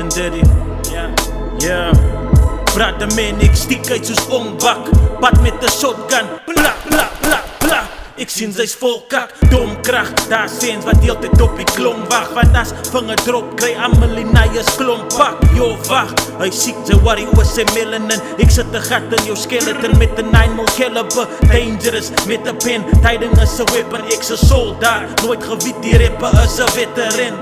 legendary. Yeah. Brother man, ek stiek uit soos ongbak. Pad met 'n shotgun, bla bla bla bla. Ek sien sy's vol kak, dom krag. Daar seuns wat heeltyd op die klomp wag. Want as vinger drop, kry almal in Naya's klomp pak. Yo, wag, hy siek, sy worry oor sy melanin. Ek sit 'n gat in jou skeleton met 'n 9mm caliber. Dangerous, met 'n pen, tyding is 'n weapon. Ek's 'n soldaat, nooit geweet die rapper is 'n veteran.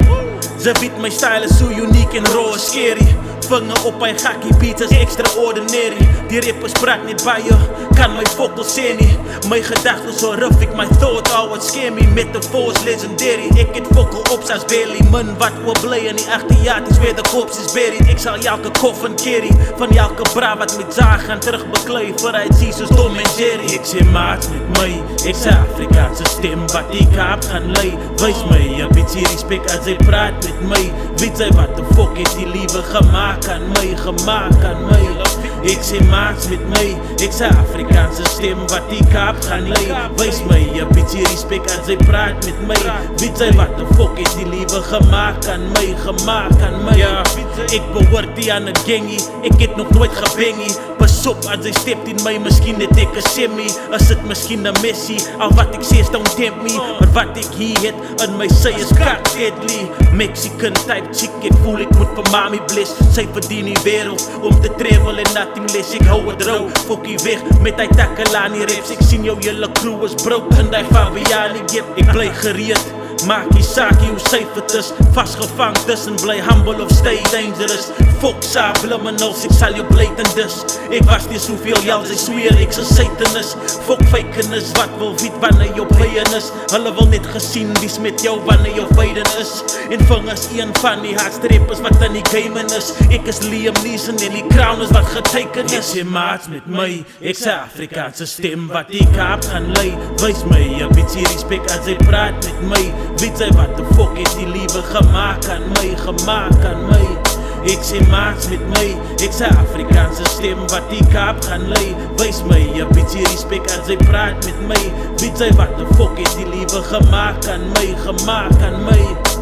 Ze weet my style is so uniek en raw, scary. Vinger op my gakkie beats is extraordinary. Die rappers praat net by jou, kan my vocal sê nie. My gedagtes so horrific, my thoughts always scare me. Metaphors legendary, ek het vocal op as belly. Min wat oorblij in die 8 jaar, is where the corpse is buried. Ek sal elke coffin carry, van elke bra wat met zaag gaan terug beklui. Vooruit zie soos Tom en Jerry. Ek sê maats met my, ek sê Afrikaanse stem wat die kaap gaan lei. Wys my, een bietjie respect as hy praat met my. Weet sy wat de fuck het die liewe gemaakt aan my, gemaakt aan my. Ek sê maats met my, ek sê Afrikaanse stem wat die kaap gaan lei. Wys my, een bietjie respect as hy praat met my. Weet sy wat de fuck het die liewe gemaakt aan my, gemaakt aan my. Ek behoort die aan 'n gangie, ek het nog nooit gebengie. Pas op as hy stept in my, miskien het ek 'n semi. Is dit miskien 'n messie, al wat ek sê is don't tempt me. Maar wat ek hier het in my sy is crack deadly. Mexican type chick, ek voel ek moet vir mami bless. Sy verdien die wereld om te travel en nothing less. Ek hou het rou, fokkie weg met hy Takalani raps. Ek sien jou hele crew is broke in die Fabiani gap. Ek bly gereed, maak die saakie hoe safe het is. Vastgevang tussen bly humble of stay dangerous. Fok subliminals, ek sal jou blatant dis. Ek was nie soveel jals, ek sweer ek's 'n satanist. Fok fakenis, wat wil weet wanneer jou pijn is. Hulle wil net gesien wie's met jou wanneer jou vyden is. En vingers een van die hardstreppers wat in die game is. Ek is Liam Neeson en die crown is wat geteken is. Ek sê maats met my, ek sê Afrikaanse stem wat die kaap gaan lei. Wys my, een bietjie respect as hy praat met my. Weet sy wat de fuck het die liewe gemaakt aan my, gemaakt aan my. Ek sê maats met my, ek sê Afrikaanse stem wat die kaap gaan lei. Wys my, een bietjie respect as hy praat met my. Weet sy wat de fuck het die liewe gemaakt aan my, gemaakt aan my.